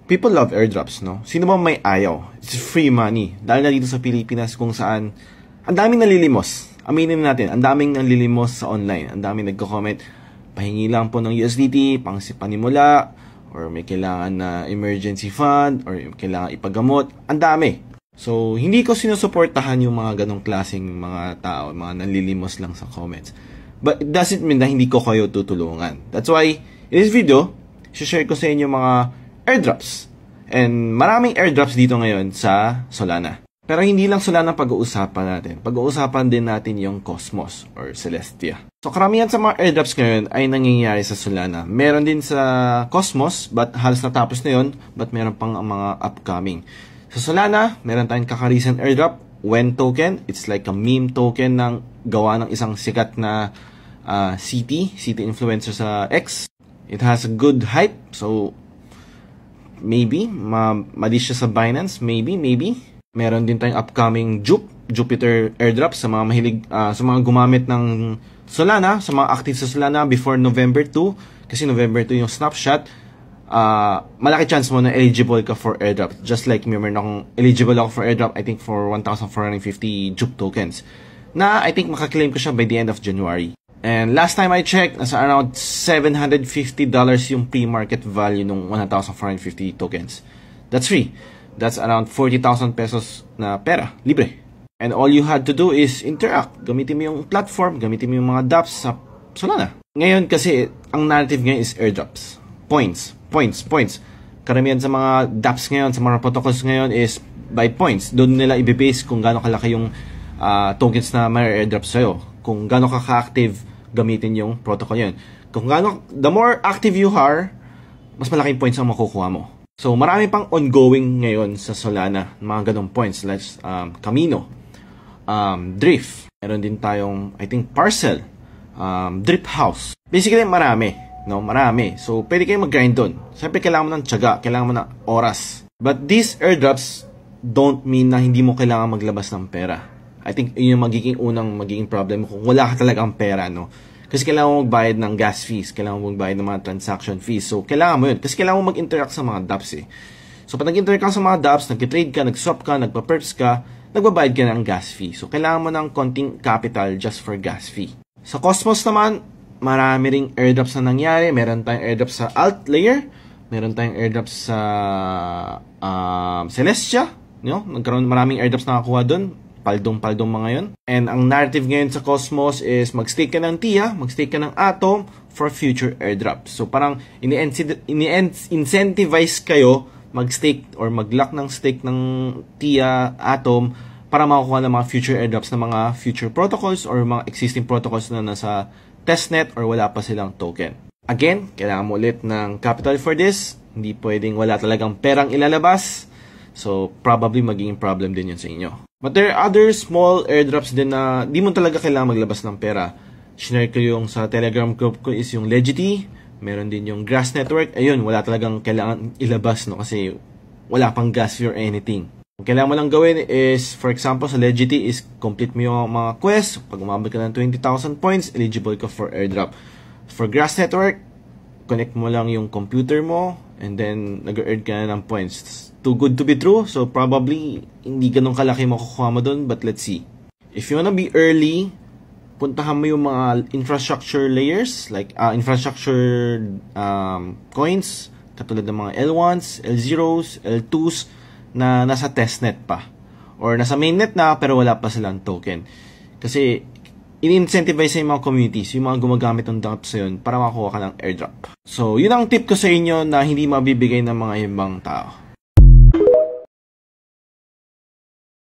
People love airdrops, no? Sino ba may ayaw? It's free money. Dahil na dito sa Pilipinas kung saan ang daming nalilimos. Aminin natin, ang daming nalilimos sa online. Ang daming nagko-comment, pahingi lang po ng USDT, pang panimula, or may kailangan na emergency fund, or kailangan ipagamot. Ang dami. So, hindi ko sinusuportahan yung mga ganong klaseng mga tao, mga nalilimos lang sa comments. But it doesn't mean na hindi ko kayo tutulungan. That's why, in this video, share ko sa inyo mga airdrops. And maraming airdrops dito ngayon sa Solana. Pero hindi lang Solana pag-uusapan natin. Pag-uusapan din natin yung Cosmos or Celestia. So karamihan sa mga airdrops ngayon ay nangyayari sa Solana. Meron din sa Cosmos, but halos natapos na yun. But meron pang mga upcoming. Sa Solana, meron tayong kaka-recent airdrop, WEN token. It's like a meme token ng gawa ng isang sikat na city influencer sa X. It has a good hype, so maybe mali siya sa Binance, maybe. Meron din tayong upcoming Jupiter airdrop sa mga mahilig sa mga gumamit ng Solana, sa mga active sa Solana before November 2, kasi November 2 yung snapshot. Malaki chance mo na eligible ka for airdrop. Just like me, meron akong eligible ako for airdrop, I think for 1,450 Jup tokens, na I think makaklaim ko siya by the end of January. And last time I checked, nasa around $750 yung pre-market value ng 1,450 tokens. That's free. That's around 40,000 pesos na pera, libre. And all you had to do is interact. Gamitin mo yung platform, gamitin mo yung mga dApps sa Solana. Ngayon kasi, ang narrative ngayon is airdrops. Points. Karamihan sa mga dApps ngayon, sa mga protocols ngayon is by points. Doon nila i-base kung gaano kalaki yung tokens na may airdrop sa'yo. Kung gaano ka-active gamitin yung protocol yun. Kung gaano, the more active you are, mas malaking points ang makukuha mo. So, marami pang ongoing ngayon sa Solana, mga ganong points, like Camino, Drift. Meron din tayong, I think, Parcel, Drip House. Basically, marami. So, pwede kayo mag-grind doon. Siyempre, kailangan mo ng tiyaga, kailangan mo ng oras. But these airdrops don't mean na hindi mo kailangan maglabas ng pera. I think yun yung magiging problem mo kung wala ka talagang pera, no? Kasi kailangan mo magbayad ng gas fees, kailangan mo magbayad ng mga transaction fees. So, kailangan mo yun. Kasi kailangan mo mag-interact sa mga dApps, eh. So, pag nag-interact ka sa mga dApps, nag-trade ka, nag-swap ka, nagpa-perps ka, nagbabayad ka ng gas fee. So, kailangan mo ng konting capital just for gas fee. Sa Cosmos naman, marami ring airdrops na nangyari. Meron tayong airdrops sa alt layer. Meron tayong airdrops sa Celestia. Nagkaroon maraming airdrops na nakakuha doon. Paldong mga yun. And ang narrative ngayon sa Cosmos is mag-stake ka ng TIA, mag-stake ka ng Atom for future airdrops. So parang ini-incentivize kayo mag-stake or mag-lock ng stake ng TIA, Atom para makukuha ng mga future airdrops ng mga future protocols or mga existing protocols na nasa testnet or wala pa silang token. Again, kailangan mo ulit ng capital for this. Hindi pwedeng wala talagang perang ilalabas. So probably magiging problem din yun sa inyo. But there are other small airdrops din na di mo talaga kailangan maglabas ng pera. Shinare ko yung sa Telegram group ko is yung Legity. Meron din yung Grass Network. Ayun, wala talagang kailangan ilabas, no? Kasi wala pang gas fee or anything. Ang kailangan mo lang gawin is, for example, sa Legity is complete mo yung mga quests. Pag umabot ka ng 20,000 points, eligible ka for airdrop. For Grass Network, connect mo lang yung computer mo and then nag-earn ka na ng points. Too good to be true, so probably hindi ganun kalaki makukuha mo dun, but let's see. If you wanna be early, puntahan mo yung mga infrastructure layers, like infrastructure coins, katulad ng mga L1s, L0s, L2s, na nasa testnet pa. Or nasa mainnet na, pero wala pa silang token. Kasi, in-incentivize sa mga communities, yung mga gumagamit ng dApps yun, para makakuha ka ng airdrop. So, yun ang tip ko sa inyo na hindi mabibigay ng mga ibang tao.